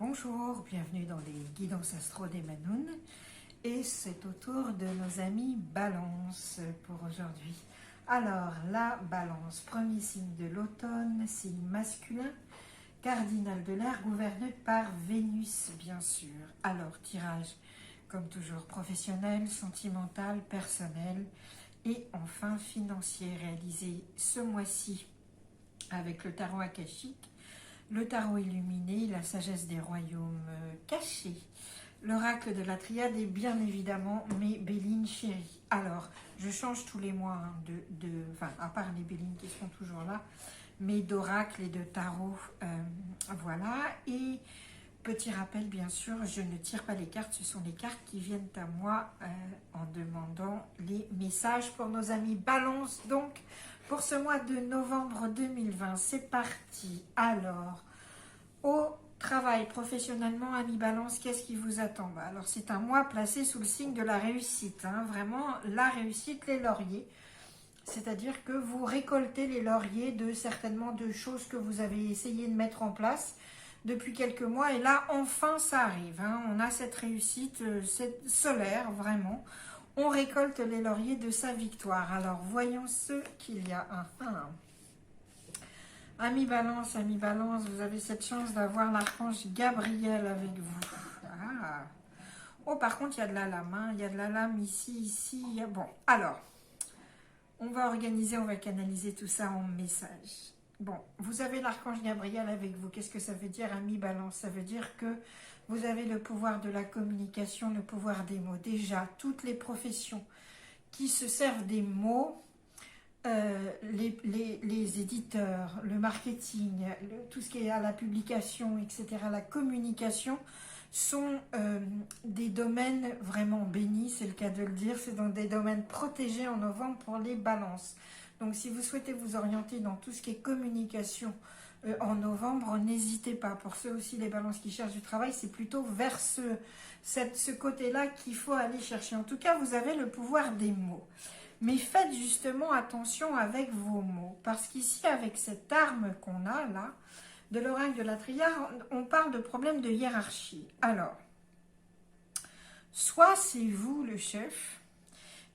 Bonjour, bienvenue dans les guidances astro des Manoun et c'est au tour de nos amis Balance pour aujourd'hui. Alors la Balance, premier signe de l'automne, signe masculin, cardinal de l'air gouverné par Vénus bien sûr. Alors tirage comme toujours professionnel, sentimental, personnel et enfin financier réalisé ce mois-ci avec le tarot akashique. Le tarot illuminé, la sagesse des royaumes cachés, l'oracle de la triade et bien évidemment mes Béline chéries. Alors, je change tous les mois, enfin, à part les Bélines qui sont toujours là, mais d'oracle et de tarot, voilà. Et petit rappel, bien sûr, je ne tire pas les cartes, ce sont les cartes qui viennent à moi en demandant les messages pour nos amis Balance. Donc, pour ce mois de novembre 2020, c'est parti. Alors, au travail, professionnellement, amis Balance, qu'est-ce qui vous attend? Alors, c'est un mois placé sous le signe de la réussite. Hein, vraiment, la réussite, les lauriers. C'est-à-dire que vous récoltez les lauriers de certainement de choses que vous avez essayé de mettre en place depuis quelques mois. Et là, enfin, ça arrive. Hein, on a cette réussite solaire, vraiment. On récolte les lauriers de sa victoire. Alors, voyons ce qu'il y a. Amis Balance, vous avez cette chance d'avoir l'archange Gabriel avec vous. Ah. Oh, par contre, il y a de la lame. Hein. Il y a de la lame ici. Bon, alors, on va organiser, on va canaliser tout ça en message. Bon, vous avez l'archange Gabriel avec vous. Qu'est-ce que ça veut dire, amis Balance? Ça veut dire que vous avez le pouvoir de la communication, le pouvoir des mots. Déjà, toutes les professions qui se servent des mots, les éditeurs, le marketing, tout ce qui est à la publication, etc., la communication, sont des domaines vraiment bénis, c'est le cas de le dire. C'est dans des domaines protégés en novembre pour les Balances. Donc, si vous souhaitez vous orienter dans tout ce qui est communication en novembre, n'hésitez pas. Pour ceux aussi, les Balances qui cherchent du travail, c'est plutôt vers ce côté-là qu'il faut aller chercher. En tout cas, vous avez le pouvoir des mots. Mais faites justement attention avec vos mots. Parce qu'ici, avec cette arme qu'on a là, de l'oracle de la triade, on parle de problème de hiérarchie. Alors, soit c'est vous le chef,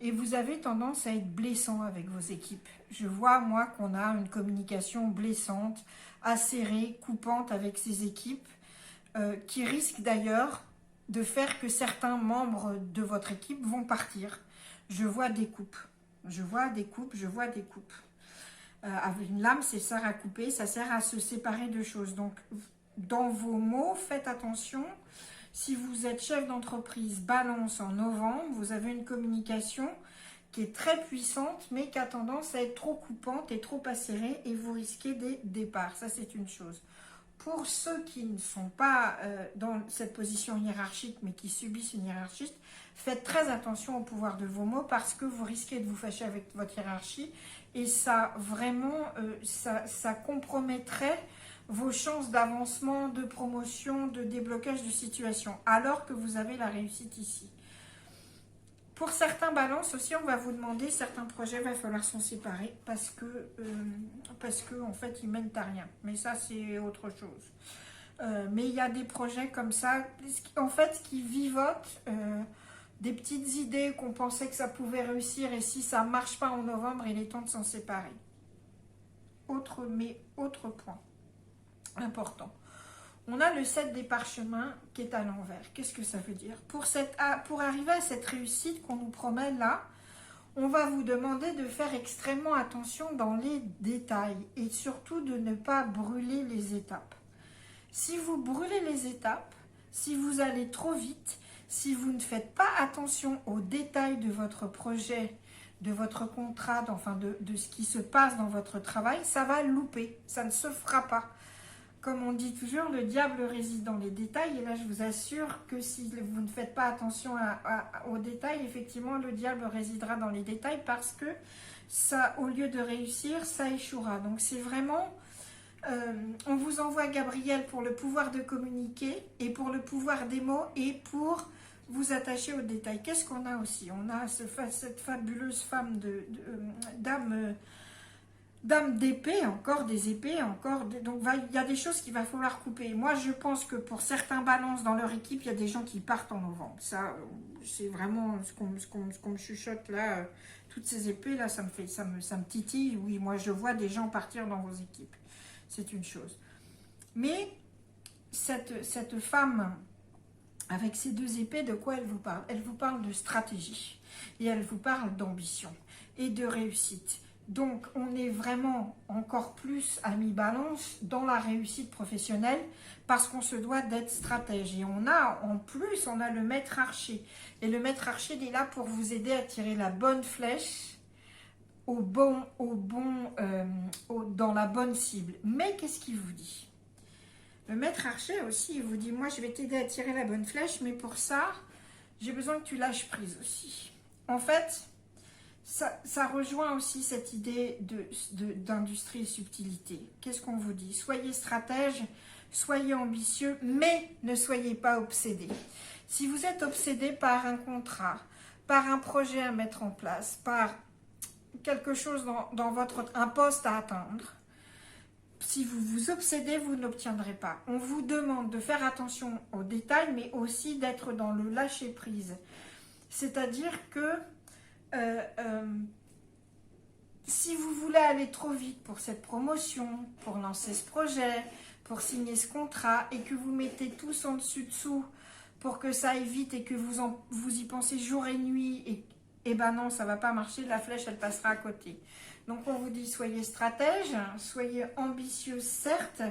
et vous avez tendance à être blessant avec vos équipes. Je vois, moi, qu'on a une communication blessante, acérée, coupante avec ces équipes, qui risque d'ailleurs de faire que certains membres de votre équipe vont partir. Je vois des coupes. Je vois des coupes. Avec une lame, c'est ça à couper, ça sert à se séparer de choses. Donc, dans vos mots, faites attention. Si vous êtes chef d'entreprise Balance en novembre, vous avez une communication qui est très puissante, mais qui a tendance à être trop coupante et trop acérée, et vous risquez des départs. Ça, c'est une chose. Pour ceux qui ne sont pas dans cette position hiérarchique, mais qui subissent une hiérarchie, faites très attention au pouvoir de vos mots, parce que vous risquez de vous fâcher avec votre hiérarchie, et ça, vraiment, ça compromettrait vos chances d'avancement, de promotion, de déblocage de situation, alors que vous avez la réussite ici. Pour certains Balances aussi, on va vous demander, certains projets, il va falloir s'en séparer parce que en fait, ils mènent à rien. Mais ça, c'est autre chose. Mais il y a des projets comme ça, en fait, qui vivotent des petites idées qu'on pensait que ça pouvait réussir, et si ça ne marche pas en novembre, il est temps de s'en séparer. Autre point important. On a le 7 des parchemins qui est à l'envers. Qu'est-ce que ça veut dire? Pour arriver à cette réussite qu'on nous promet là, on va vous demander de faire extrêmement attention dans les détails et surtout de ne pas brûler les étapes. Si vous brûlez les étapes, si vous allez trop vite, si vous ne faites pas attention aux détails de votre projet, de votre contrat, enfin de ce qui se passe dans votre travail, ça va louper, ça ne se fera pas. Comme on dit toujours, le diable réside dans les détails. Et là, je vous assure que si vous ne faites pas attention aux détails, effectivement, le diable résidera dans les détails, parce que ça, au lieu de réussir, ça échouera. Donc, c'est vraiment... on vous envoie Gabriel pour le pouvoir de communiquer et pour le pouvoir des mots et pour vous attacher aux détails. Qu'est-ce qu'on a aussi? On a cette fabuleuse femme dame... Dame d'épée, encore des épées, donc il y a des choses qu'il va falloir couper. Moi, je pense que pour certains balances dans leur équipe, il y a des gens qui partent en novembre. Ça, c'est vraiment ce qu'on me chuchote là. Toutes ces épées là, ça me titille. Oui, moi, je vois des gens partir dans vos équipes. C'est une chose. Mais cette femme avec ces deux épées, de quoi elle vous parle? Elle vous parle de stratégie et elle vous parle d'ambition et de réussite. Donc, on est vraiment encore plus à mi-balance dans la réussite professionnelle parce qu'on se doit d'être stratège. Et en plus, on a le maître archer. Et le maître archer, il est là pour vous aider à tirer la bonne flèche dans la bonne cible. Mais qu'est-ce qu'il vous dit? Le maître archer aussi, il vous dit, moi, je vais t'aider à tirer la bonne flèche, mais pour ça, j'ai besoin que tu lâches prise aussi. En fait, ça rejoint aussi cette idée d'industrie et subtilité. Qu'est-ce qu'on vous dit? Soyez stratège, soyez ambitieux, mais ne soyez pas obsédé. Si vous êtes obsédé par un contrat, par un projet à mettre en place, par quelque chose un poste à atteindre, si vous vous obsédez, vous n'obtiendrez pas. On vous demande de faire attention aux détails, mais aussi d'être dans le lâcher-prise. C'est-à-dire que si vous voulez aller trop vite pour cette promotion, pour lancer ce projet, pour signer ce contrat, et que vous mettez tous en dessous pour que ça aille vite et que vous y pensez jour et nuit, et ben non, ça ne va pas marcher, la flèche, elle passera à côté. Donc on vous dit, soyez stratège, soyez ambitieux, certes,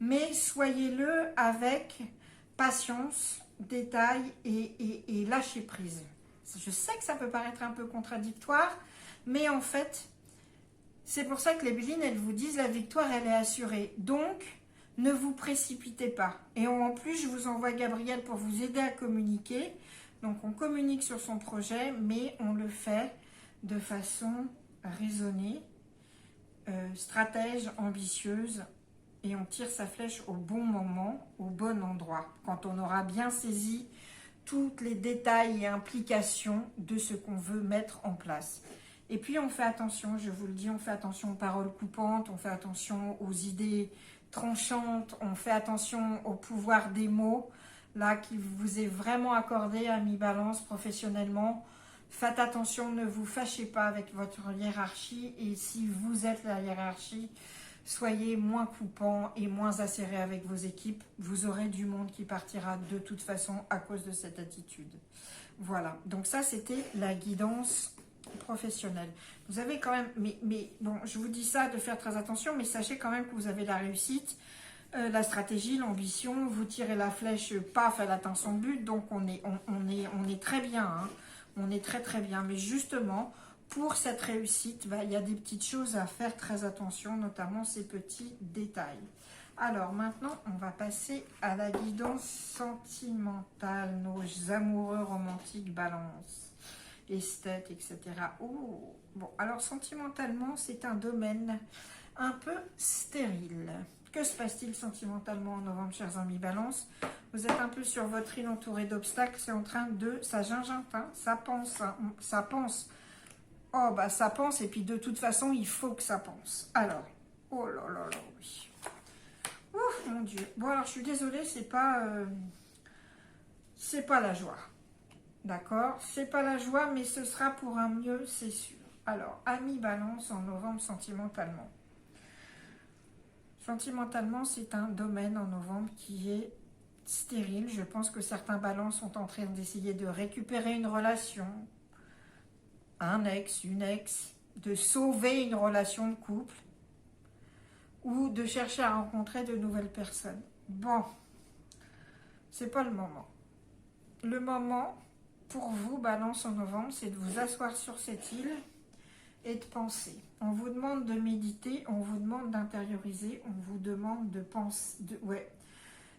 mais soyez-le avec patience, détail et lâcher prise. Je sais que ça peut paraître un peu contradictoire, mais en fait, c'est pour ça que les Bélines, elles vous disent la victoire, elle est assurée. Donc, ne vous précipitez pas. Et en plus, je vous envoie Gabriel pour vous aider à communiquer. Donc, on communique sur son projet, mais on le fait de façon raisonnée, stratège, ambitieuse, et on tire sa flèche au bon moment, au bon endroit, quand on aura bien saisi tous les détails et implications de ce qu'on veut mettre en place. Et puis on fait attention, je vous le dis, on fait attention aux paroles coupantes, on fait attention aux idées tranchantes, on fait attention au pouvoir des mots, là qui vous est vraiment accordé à mi-balance professionnellement. Faites attention, ne vous fâchez pas avec votre hiérarchie, et si vous êtes la hiérarchie, soyez moins coupant et moins acéré avec vos équipes. Vous aurez du monde qui partira de toute façon à cause de cette attitude. Voilà, donc ça c'était la guidance professionnelle. Vous avez quand même, mais bon, je vous dis ça de faire très attention, mais sachez quand même que vous avez la réussite, la stratégie, l'ambition, vous tirez la flèche, paf, elle atteint son but, donc on est très bien, hein. On est très très bien, mais justement, pour cette réussite, il y a des petites choses à faire très attention, notamment ces petits détails. Alors maintenant, on va passer à la guidance sentimentale, nos amoureux romantiques, balance, esthète, etc. Oh, bon, alors sentimentalement, c'est un domaine un peu stérile. Que se passe-t-il sentimentalement en novembre, chers amis balance? Vous êtes un peu sur votre île entouré d'obstacles, c'est en train de... Ça ginginte, hein, ça pense, hein, ça pense. Oh, bah ça pense, et puis de toute façon, il faut que ça pense. Alors, oh là là là, oui. Ouf, mon Dieu. Bon, alors, je suis désolée, c'est pas la joie. D'accord? C'est pas la joie, mais ce sera pour un mieux, c'est sûr. Alors, amis balance en novembre sentimentalement. Sentimentalement, c'est un domaine en novembre qui est stérile. Je pense que certains balances sont en train d'essayer de récupérer une relation, un ex, une ex, de sauver une relation de couple ou de chercher à rencontrer de nouvelles personnes. Bon, c'est pas le moment. Le moment pour vous, balance en novembre, c'est de vous asseoir sur cette île et de penser. On vous demande de méditer, on vous demande d'intérioriser, on vous demande de penser,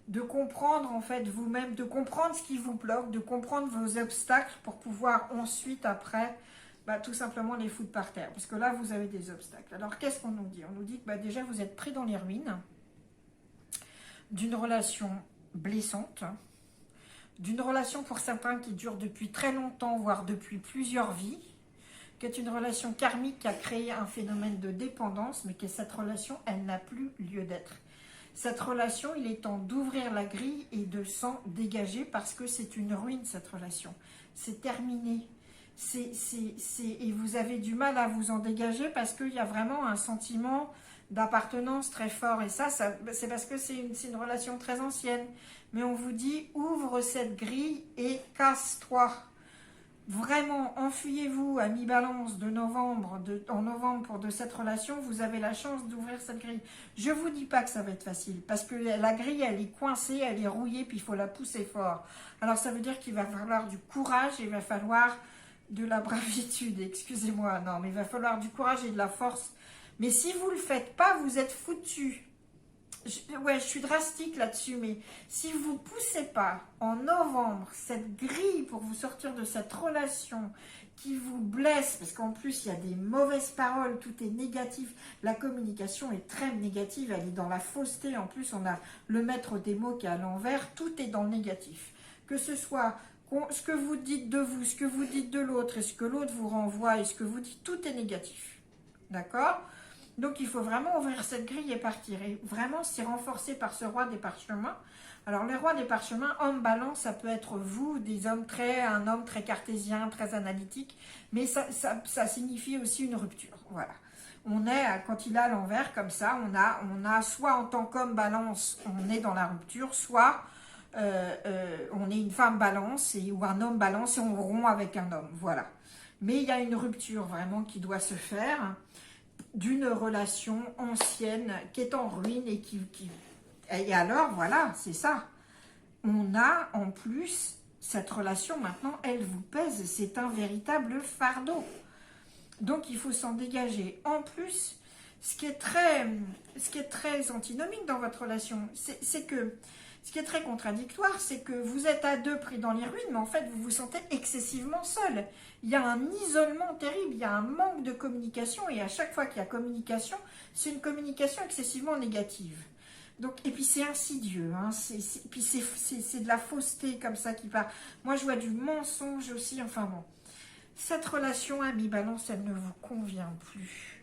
de comprendre en fait vous-même, de comprendre ce qui vous bloque, de comprendre vos obstacles pour pouvoir ensuite après tout simplement les foutre par terre. Parce que là vous avez des obstacles. Alors qu'est-ce qu'on nous dit? On nous dit que déjà vous êtes pris dans les ruines d'une relation blessante, d'une relation pour certains qui dure depuis très longtemps, voire depuis plusieurs vies, qui est une relation karmique qui a créé un phénomène de dépendance, mais que cette relation, elle n'a plus lieu d'être. Cette relation, il est temps d'ouvrir la grille et de s'en dégager parce que c'est une ruine, cette relation. C'est terminé. Et vous avez du mal à vous en dégager parce qu'il y a vraiment un sentiment d'appartenance très fort. Et ça c'est parce que c'est une relation très ancienne. Mais on vous dit, ouvre cette grille et casse-toi. Vraiment, enfuyez-vous à mi-balance en novembre de cette relation, vous avez la chance d'ouvrir cette grille. Je ne vous dis pas que ça va être facile, parce que la grille, elle est coincée, elle est rouillée, puis il faut la pousser fort. Alors ça veut dire qu'il va falloir du courage, il va falloir de la bravitude, excusez-moi, non, mais il va falloir du courage et de la force. Mais si vous ne le faites pas, vous êtes foutus. Je suis drastique là-dessus, mais si vous ne poussez pas en novembre cette grille pour vous sortir de cette relation qui vous blesse, parce qu'en plus il y a des mauvaises paroles, tout est négatif, la communication est très négative, elle est dans la fausseté, en plus on a le maître des mots qui est à l'envers, tout est dans le négatif. Que ce soit ce que vous dites de vous, ce que vous dites de l'autre, et ce que l'autre vous renvoie, et ce que vous dites, tout est négatif. D'accord ? Donc, il faut vraiment ouvrir cette grille et partir. Et vraiment, c'est renforcé par ce roi des parchemins. Alors, le roi des parchemins, homme balance, ça peut être vous, un homme très cartésien, très analytique. Mais ça signifie aussi une rupture. Voilà. Quand il a l'envers comme ça, on a soit en tant qu'homme balance, on est dans la rupture, soit on est une femme balance ou un homme balance et on rompt avec un homme. Voilà. Mais il y a une rupture vraiment qui doit se faire d'une relation ancienne qui est en ruine et alors voilà, c'est ça. On a en plus cette relation maintenant, elle vous pèse, c'est un véritable fardeau. Donc il faut s'en dégager. En plus, ce qui est très antinomique dans votre relation, c'est que ce qui est très contradictoire, c'est que vous êtes à deux pris dans les ruines, mais en fait, vous vous sentez excessivement seul. Il y a un isolement terrible, il y a un manque de communication, et à chaque fois qu'il y a communication, c'est une communication excessivement négative. Donc, et puis c'est insidieux, hein, puis c'est de la fausseté comme ça qui part. Moi, je vois du mensonge aussi, enfin bon. Cette relation à mi-balance, elle ne vous convient plus.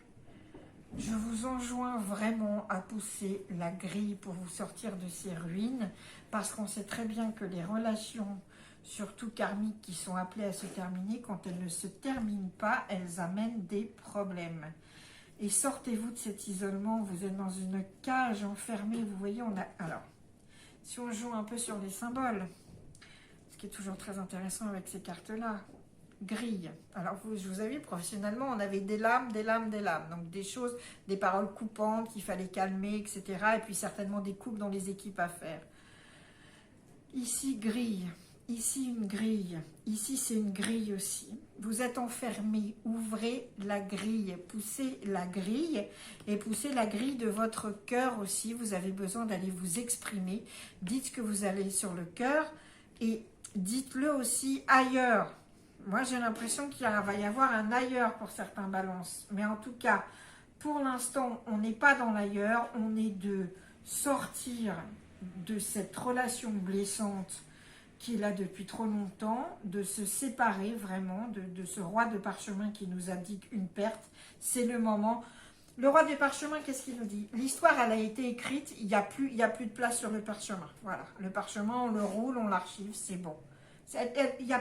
Je vous enjoins vraiment à pousser la grille pour vous sortir de ces ruines, parce qu'on sait très bien que les relations, surtout karmiques, qui sont appelées à se terminer, quand elles ne se terminent pas, elles amènent des problèmes. Et sortez-vous de cet isolement, vous êtes dans une cage enfermée, vous voyez, alors, si on joue un peu sur les symboles, ce qui est toujours très intéressant avec ces cartes-là, grille. Alors, je vous avais professionnellement, on avait des lames, donc des choses, des paroles coupantes qu'il fallait calmer, etc. Et puis certainement des coupes dans les équipes à faire. Ici, grille. Ici, une grille. Ici, c'est une grille aussi. Vous êtes enfermé. Ouvrez la grille. Poussez la grille. Et poussez la grille de votre cœur aussi. Vous avez besoin d'aller vous exprimer. Dites ce que vous avez sur le cœur. Et dites-le aussi ailleurs. Moi, j'ai l'impression qu'il va y avoir un ailleurs pour certains balances. Mais en tout cas, pour l'instant, on n'est pas dans l'ailleurs. On est de sortir de cette relation blessante qui est là depuis trop longtemps, de se séparer vraiment de ce roi de parchemin qui nous indique une perte. C'est le moment. Le roi des parchemins, qu'est-ce qu'il nous dit? L'histoire, elle a été écrite, il n'y a plus de place sur le parchemin. Voilà, le parchemin, on le roule, on l'archive, c'est bon. Il n'y a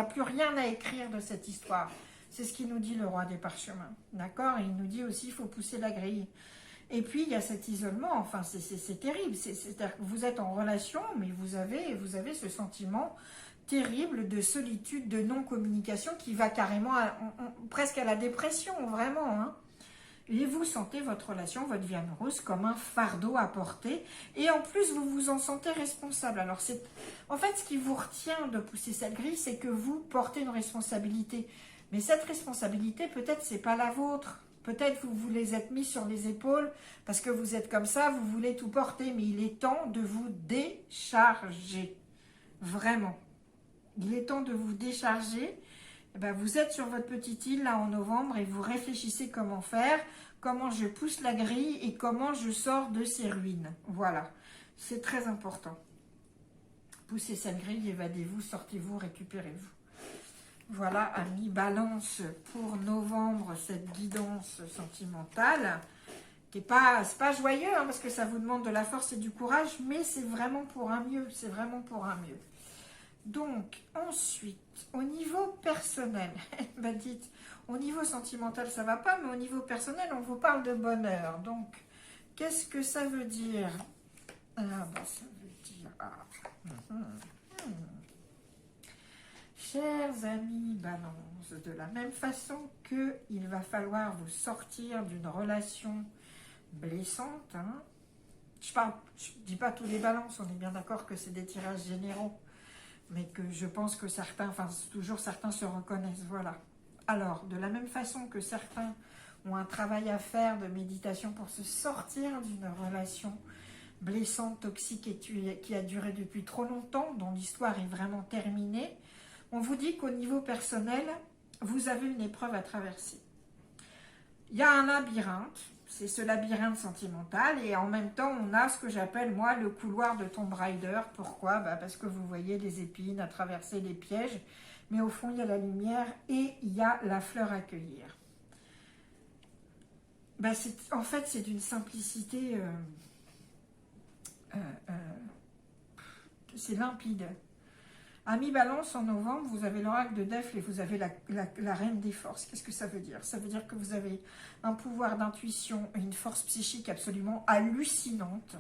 plus rien à écrire de cette histoire. C'est ce qu'il nous dit le roi des parchemins. D'accord? Et il nous dit aussi, il faut pousser la grille. Et puis, il y a cet isolement, enfin, c'est terrible. C'est-à-dire que vous êtes en relation, mais vous avez ce sentiment terrible de solitude, de non-communication qui va carrément presque à la dépression, vraiment. Hein. Et vous sentez votre relation, votre vie amoureuse comme un fardeau à porter. Et en plus, vous vous en sentez responsable. Alors, en fait, ce qui vous retient de pousser cette grille, c'est que vous portez une responsabilité. Mais cette responsabilité, peut-être, c'est pas la vôtre. Peut-être vous vous les êtes mis sur les épaules parce que vous êtes comme ça, vous voulez tout porter. Mais il est temps de vous décharger. Vraiment. Il est temps de vous décharger. Eh ben, vous êtes sur votre petite île là en novembre et vous réfléchissez comment faire, comment je pousse la grille et comment je sors de ces ruines. Voilà, c'est très important. Poussez cette grille, évadez-vous, sortez-vous, récupérez-vous. Voilà, amis Balance, pour novembre, cette guidance sentimentale, qui est pas, c'est pas joyeux, hein, parce que ça vous demande de la force et du courage, mais c'est vraiment pour un mieux, c'est vraiment pour un mieux. Donc, ensuite, au niveau personnel, bah dites, au niveau sentimental, ça va pas, mais au niveau personnel, on vous parle de bonheur. Donc, qu'est-ce que ça veut dire? Ah, bah, ça veut dire... Chers amis Balance, de la même façon que il va falloir vous sortir d'une relation blessante, hein, je dis pas tous les Balances, on est bien d'accord que c'est des tirages généraux, mais que je pense que certains, enfin toujours certains se reconnaissent, voilà. Alors, de la même façon que certains ont un travail à faire de méditation pour se sortir d'une relation blessante, toxique et qui a duré depuis trop longtemps, dont l'histoire est vraiment terminée, on vous dit qu'au niveau personnel, vous avez une épreuve à traverser. Il y a un labyrinthe, c'est ce labyrinthe sentimental, et en même temps, on a ce que j'appelle, moi, le couloir de Tomb Raider. Pourquoi? Parce que vous voyez les épines à traverser les pièges, mais au fond, il y a la lumière et il y a la fleur à cueillir. En fait, c'est d'une simplicité... c'est limpide. Amis Balance, en novembre, vous avez l'oracle de Delphes et vous avez la reine des forces. Qu'est-ce que ça veut dire? Ça veut dire que vous avez un pouvoir d'intuition et une force psychique absolument hallucinante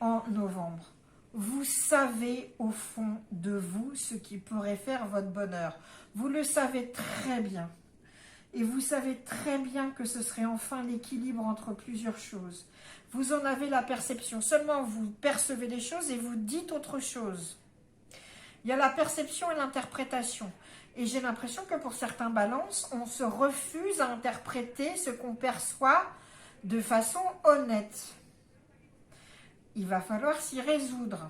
en novembre. Vous savez au fond de vous ce qui pourrait faire votre bonheur. Vous le savez très bien. Et vous savez très bien que ce serait enfin l'équilibre entre plusieurs choses. Vous en avez la perception. Seulement, vous percevez les choses et vous dites autre chose. Il y a la perception et l'interprétation. Et j'ai l'impression que pour certains balances, on se refuse à interpréter ce qu'on perçoit de façon honnête. Il va falloir s'y résoudre.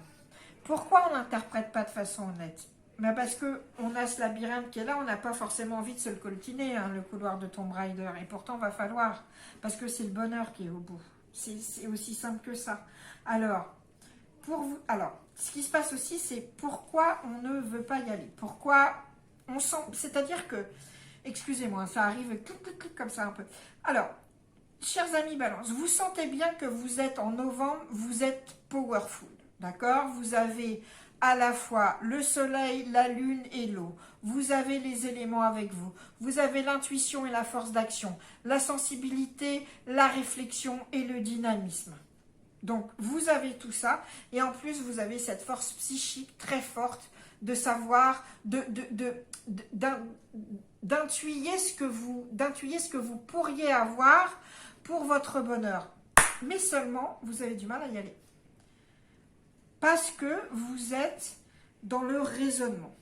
Pourquoi on n'interprète pas de façon honnête? Parce qu'on a ce labyrinthe qui est là, on n'a pas forcément envie de se le coltiner, hein, le couloir de Tomb Raider. Et pourtant, il va falloir, parce que c'est le bonheur qui est au bout. C'est aussi simple que ça. Alors, ce qui se passe aussi, c'est pourquoi on ne veut pas y aller. Pourquoi on sent... C'est-à-dire que, excusez-moi, ça arrive comme ça un peu. Alors, chers amis Balance, vous sentez bien que vous êtes en novembre, vous êtes powerful, d'accord? Vous avez à la fois le soleil, la lune et l'eau. Vous avez les éléments avec vous. Vous avez l'intuition et la force d'action, la sensibilité, la réflexion et le dynamisme. Donc, vous avez tout ça, et en plus, vous avez cette force psychique très forte de savoir, d'intuiller ce que vous pourriez avoir pour votre bonheur. Mais seulement, vous avez du mal à y aller. Parce que vous êtes dans le raisonnement.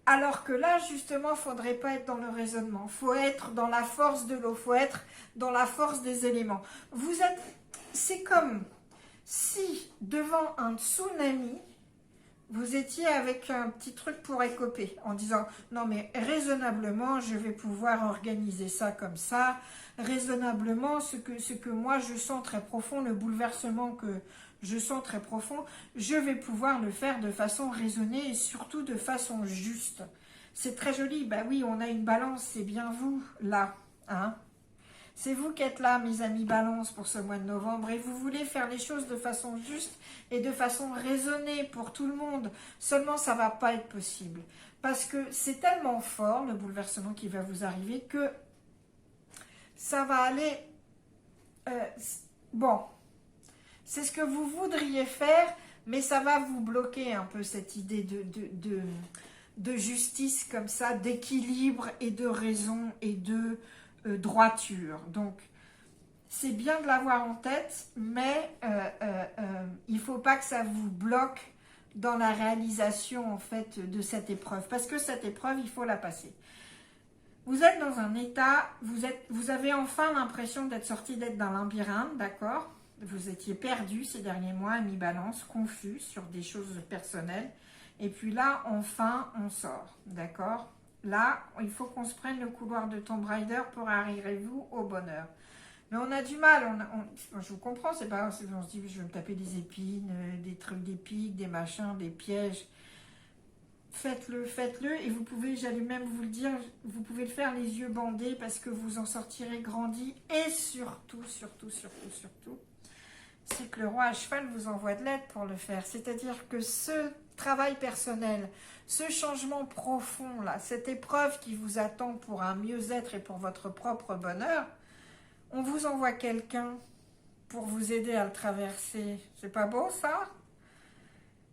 Alors que là, justement, il ne faudrait pas être dans le raisonnement. Il faut être dans la force de l'eau, il faut être dans la force des éléments. C'est comme si, devant un tsunami, vous étiez avec un petit truc pour écoper, en disant « Non, mais raisonnablement, je vais pouvoir organiser ça comme ça. Raisonnablement, ce que moi, je sens très profond, le bouleversement que je sens très profond, je vais pouvoir le faire de façon raisonnée et surtout de façon juste. » C'est très joli. Ben oui, on a une balance, c'est bien vous, là. Hein? C'est vous qui êtes là, mes amis Balance, pour ce mois de novembre, et vous voulez faire les choses de façon juste et de façon raisonnée pour tout le monde. Seulement, ça ne va pas être possible. Parce que c'est tellement fort, le bouleversement qui va vous arriver, que ça va aller... bon, c'est ce que vous voudriez faire, mais ça va vous bloquer un peu cette idée de justice comme ça, d'équilibre et de raison et de... droiture. Donc, c'est bien de l'avoir en tête, mais il ne faut pas que ça vous bloque dans la réalisation, en fait, de cette épreuve. Parce que cette épreuve, il faut la passer. Vous êtes dans un état, vous avez enfin l'impression d'être sorti d'être dans un labyrinthe, d'accord? Vous étiez perdu ces derniers mois, à mi-balance, confus sur des choses personnelles. Et puis là, enfin, on sort, d'accord? Là, il faut qu'on se prenne le couloir de Tomb Raider pour arriver, vous, au bonheur. Mais on a du mal, je vous comprends, c'est pas, on se dit, je vais me taper des épines, des trucs, des pics, des machins, des pièges. Faites-le, faites-le, et vous pouvez, j'allais même vous le dire, vous pouvez le faire les yeux bandés parce que vous en sortirez grandi. Et surtout, surtout, surtout, surtout, c'est que le roi à cheval vous envoie de l'aide pour le faire. C'est-à-dire que ce travail personnel, ce changement profond, là, cette épreuve qui vous attend pour un mieux-être et pour votre propre bonheur, on vous envoie quelqu'un pour vous aider à le traverser. C'est pas beau, ça?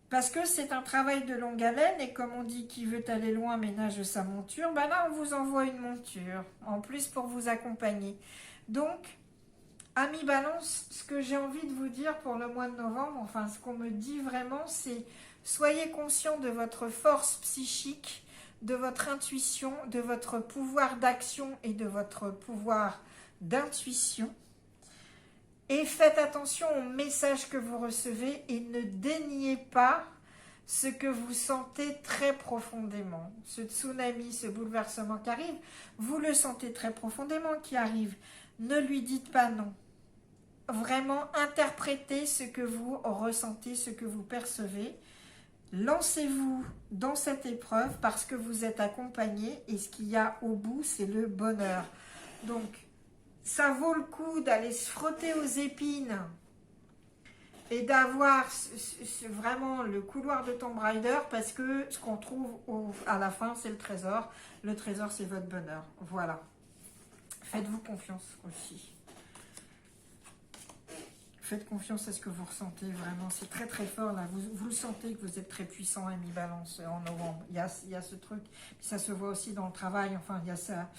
Parce que c'est un travail de longue haleine, et comme on dit, qui veut aller loin ménage sa monture, ben là, on vous envoie une monture, en plus pour vous accompagner. Donc, amis Balance, ce que j'ai envie de vous dire pour le mois de novembre, enfin, ce qu'on me dit vraiment, c'est soyez conscient de votre force psychique, de votre intuition, de votre pouvoir d'action et de votre pouvoir d'intuition. Et faites attention aux messages que vous recevez et ne déniez pas ce que vous sentez très profondément. Ce tsunami, ce bouleversement qui arrive, vous le sentez très profondément qui arrive. Ne lui dites pas non. Vraiment, interprétez ce que vous ressentez, ce que vous percevez. Lancez-vous dans cette épreuve parce que vous êtes accompagné et ce qu'il y a au bout, c'est le bonheur. Donc, ça vaut le coup d'aller se frotter aux épines et d'avoir vraiment le couloir de Tomb Raider parce que ce qu'on trouve à la fin, c'est le trésor. Le trésor, c'est votre bonheur. Voilà. Faites-vous confiance aussi. Faites confiance à ce que vous ressentez, vraiment. C'est très très fort là. Vous le sentez que vous êtes très puissant, Ami Balance, en novembre. Il y a ce truc. Puis ça se voit aussi dans le travail. Enfin, il y a ça.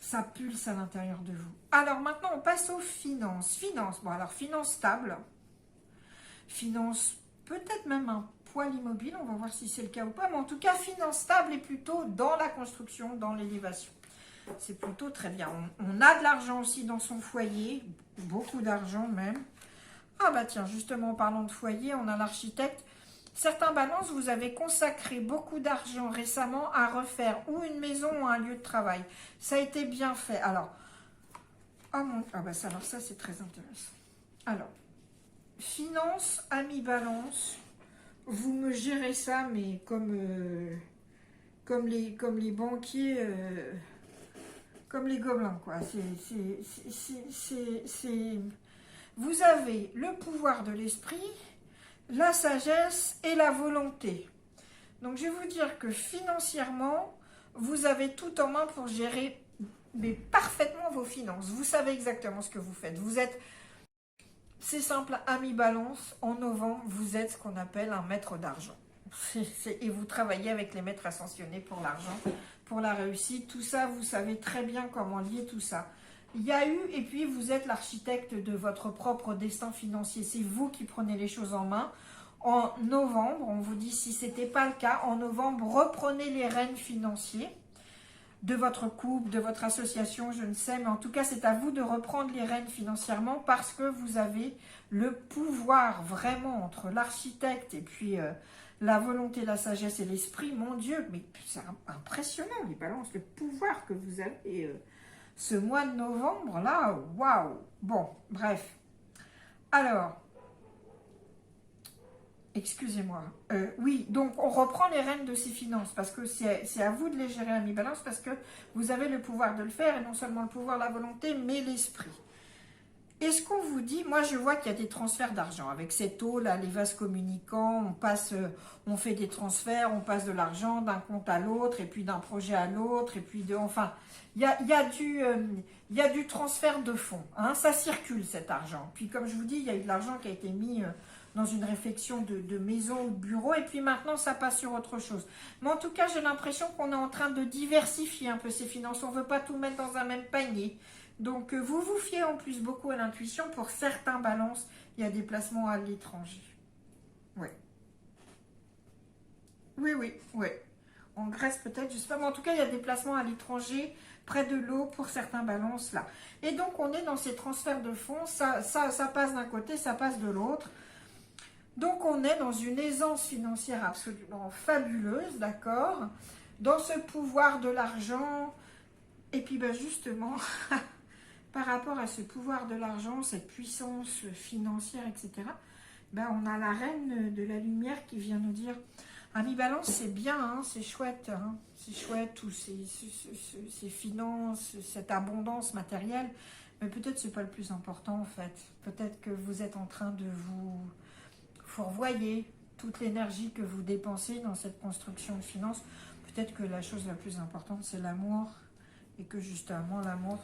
Ça pulse à l'intérieur de vous. Alors maintenant, on passe aux finances. Finances, bon alors finances stables. Finances, peut-être même un poil immobile. On va voir si c'est le cas ou pas. Mais en tout cas, finances stables et plutôt dans la construction, dans l'élévation. C'est plutôt très bien. On a de l'argent aussi dans son foyer. Beaucoup d'argent même. Ah bah tiens, justement en parlant de foyer, on a l'architecte. Certains balances, vous avez consacré beaucoup d'argent récemment à refaire ou une maison ou un lieu de travail. Ça a été bien fait. Alors, alors ça c'est très intéressant. Alors, finance, ami balance, vous me gérez ça, mais comme les banquiers, comme les gobelins, quoi. Vous avez le pouvoir de l'esprit, la sagesse et la volonté. Donc, je vais vous dire que financièrement, vous avez tout en main pour gérer parfaitement vos finances. Vous savez exactement ce que vous faites. C'est simple, ami balance, en novembre, vous êtes ce qu'on appelle un maître d'argent. Et vous travaillez avec les maîtres ascensionnés pour l'argent, pour la réussite. Tout ça, vous savez très bien comment lier tout ça. Il y a eu, et puis vous êtes l'architecte de votre propre destin financier. C'est vous qui prenez les choses en main. En novembre, on vous dit, si ce n'était pas le cas, en novembre, reprenez les rênes financiers de votre couple, de votre association, je ne sais, mais en tout cas, c'est à vous de reprendre les rênes financièrement parce que vous avez le pouvoir vraiment entre l'architecte et puis la volonté, la sagesse et l'esprit. Mon Dieu, mais c'est impressionnant, les balances, le pouvoir que vous avez ce mois de novembre, là, waouh. Bon, bref. Alors, excusez-moi. Oui, donc on reprend les rênes de ces finances parce que c'est à vous de les gérer à mi-balance parce que vous avez le pouvoir de le faire et non seulement le pouvoir, la volonté, mais l'esprit. Et ce qu'on vous dit, moi je vois qu'il y a des transferts d'argent. Avec cette eau, là, les vases communicants, on fait des transferts, on passe de l'argent d'un compte à l'autre et puis d'un projet à l'autre et puis enfin, il y a du transfert de fonds. Hein, ça circule cet argent. Puis comme je vous dis, il y a eu de l'argent qui a été mis dans une réflexion de maison ou de bureau, et puis maintenant ça passe sur autre chose. Mais en tout cas, j'ai l'impression qu'on est en train de diversifier un peu ces finances. On ne veut pas tout mettre dans un même panier. Donc vous vous fiez en plus beaucoup à l'intuition. Pour certains balances, il y a des placements à l'étranger. Oui. Oui. En Grèce peut-être, je sais pas, mais en tout cas, il y a des placements à l'étranger, près de l'eau, pour certains balances là. Et donc, on est dans ces transferts de fonds, ça passe d'un côté, ça passe de l'autre. Donc, on est dans une aisance financière absolument fabuleuse, d'accord? Dans ce pouvoir de l'argent. Et puis, ben, justement, par rapport à ce pouvoir de l'argent, cette puissance financière, etc., ben, on a la reine de la lumière qui vient nous dire... Ami Balance, c'est bien, hein, c'est chouette. Hein, c'est chouette, tous ces finances, cette abondance matérielle. Mais peut-être c'est pas le plus important en fait. Peut-être que vous êtes en train de vous fourvoyer toute l'énergie que vous dépensez dans cette construction de finances. Peut-être que la chose la plus importante, c'est l'amour. Et que justement, l'amour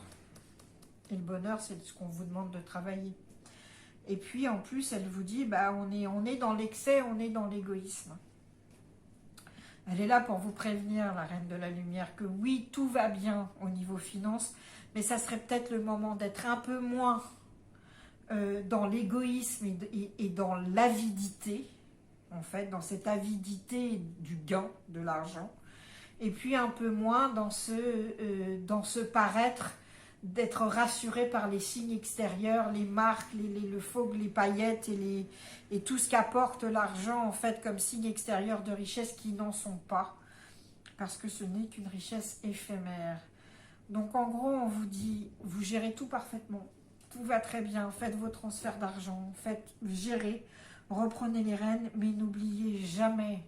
et le bonheur, c'est ce qu'on vous demande de travailler. Et puis, en plus, elle vous dit, bah, on est dans l'excès, on est dans l'égoïsme. Elle est là pour vous prévenir, la Reine de la Lumière, que oui, tout va bien au niveau finance, mais ça serait peut-être le moment d'être un peu moins dans l'égoïsme et dans l'avidité, en fait, dans cette avidité du gain de l'argent, et puis un peu moins dans ce paraître d'être rassuré par les signes extérieurs, les marques, le fauve, les paillettes et tout ce qu'apporte l'argent en fait comme signe extérieur de richesse qui n'en sont pas, parce que ce n'est qu'une richesse éphémère. Donc en gros on vous dit, vous gérez tout parfaitement, tout va très bien, faites vos transferts d'argent, gérez, reprenez les rênes, mais n'oubliez jamais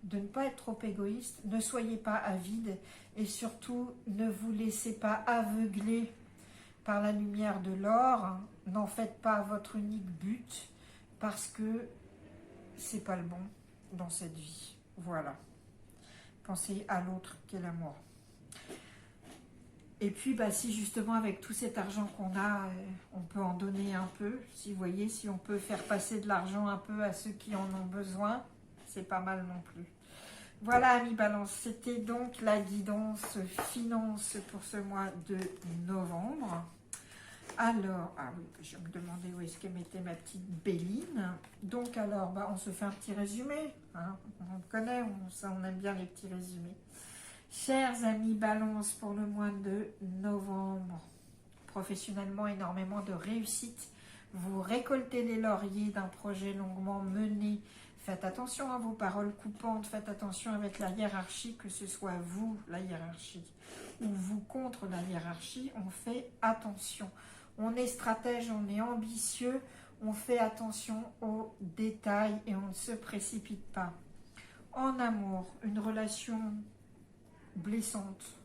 de ne pas être trop égoïste, ne soyez pas avide et surtout ne vous laissez pas aveugler par la lumière de l'or, n'en faites pas votre unique but parce que c'est pas le bon dans cette vie. Voilà, pensez à l'autre qu'est l'amour. Et puis bah, si justement avec tout cet argent qu'on a, on peut en donner un peu, si vous voyez, si on peut faire passer de l'argent un peu à ceux qui en ont besoin, c'est pas mal non plus. Voilà, amis Balance, c'était donc la guidance finance pour ce mois de novembre. Alors, ah oui, je me demandais où est-ce qu'elle mettait ma petite Béline. Donc alors, bah, on se fait un petit résumé. Hein. On le connaît, on aime bien les petits résumés. Chers amis Balance, pour le mois de novembre, professionnellement, énormément de réussite. Vous récoltez les lauriers d'un projet longuement mené. Faites attention à vos paroles coupantes, faites attention avec la hiérarchie, que ce soit vous, la hiérarchie, ou vous contre la hiérarchie, on fait attention. On est stratège, on est ambitieux, on fait attention aux détails et on ne se précipite pas. En amour, une relation blessante,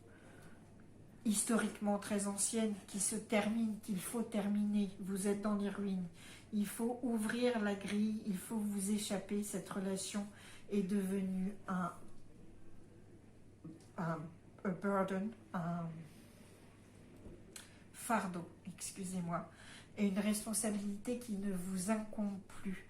historiquement très ancienne, qui se termine, qu'il faut terminer, vous êtes dans les ruines. Il faut ouvrir la grille, il faut vous échapper. Cette relation est devenue un burden, un fardeau, excusez-moi, et une responsabilité qui ne vous incombe plus.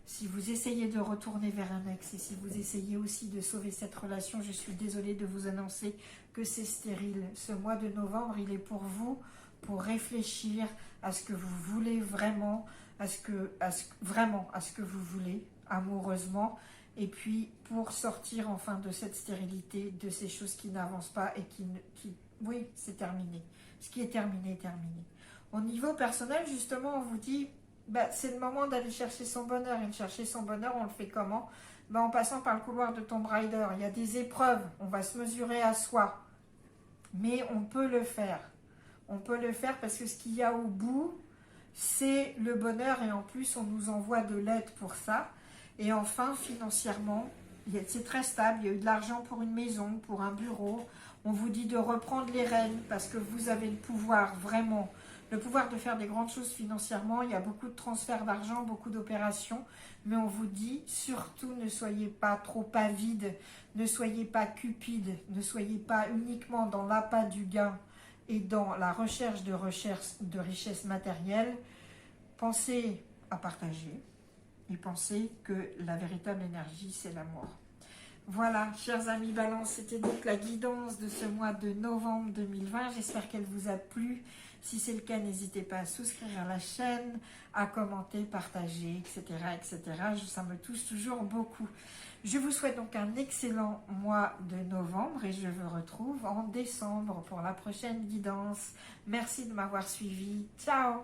Si vous essayez de retourner vers un ex et si vous essayez aussi de sauver cette relation, je suis désolée de vous annoncer que c'est stérile. Ce mois de novembre, il est pour vous, pour réfléchir à ce que vous voulez vraiment, à ce que vous voulez amoureusement, et puis pour sortir enfin de cette stérilité, de ces choses qui n'avancent pas et oui, c'est terminé. Ce qui est terminé est terminé. Au niveau personnel, justement, on vous dit, bah, c'est le moment d'aller chercher son bonheur. Et de chercher son bonheur, on le fait comment? Bah, en passant par le couloir de Tomb Raider. Il y a des épreuves, on va se mesurer à soi. Mais on peut le faire. On peut le faire parce que ce qu'il y a au bout, c'est le bonheur et en plus on nous envoie de l'aide pour ça. Et enfin, financièrement, c'est très stable. Il y a eu de l'argent pour une maison, pour un bureau. On vous dit de reprendre les rênes parce que vous avez le pouvoir, vraiment, le pouvoir de faire des grandes choses financièrement. Il y a beaucoup de transferts d'argent, beaucoup d'opérations. Mais on vous dit, surtout, ne soyez pas trop avide, ne soyez pas cupide, ne soyez pas uniquement dans l'appât du gain et dans la recherche de richesse matérielle. Pensez à partager et pensez que la véritable énergie, c'est l'amour. Voilà, chers amis Balance, c'était donc la guidance de ce mois de novembre 2020. J'espère qu'elle vous a plu. Si c'est le cas, n'hésitez pas à souscrire à la chaîne, à commenter, partager, etc. etc. Ça me touche toujours beaucoup. Je vous souhaite donc un excellent mois de novembre et je vous retrouve en décembre pour la prochaine guidance. Merci de m'avoir suivi. Ciao!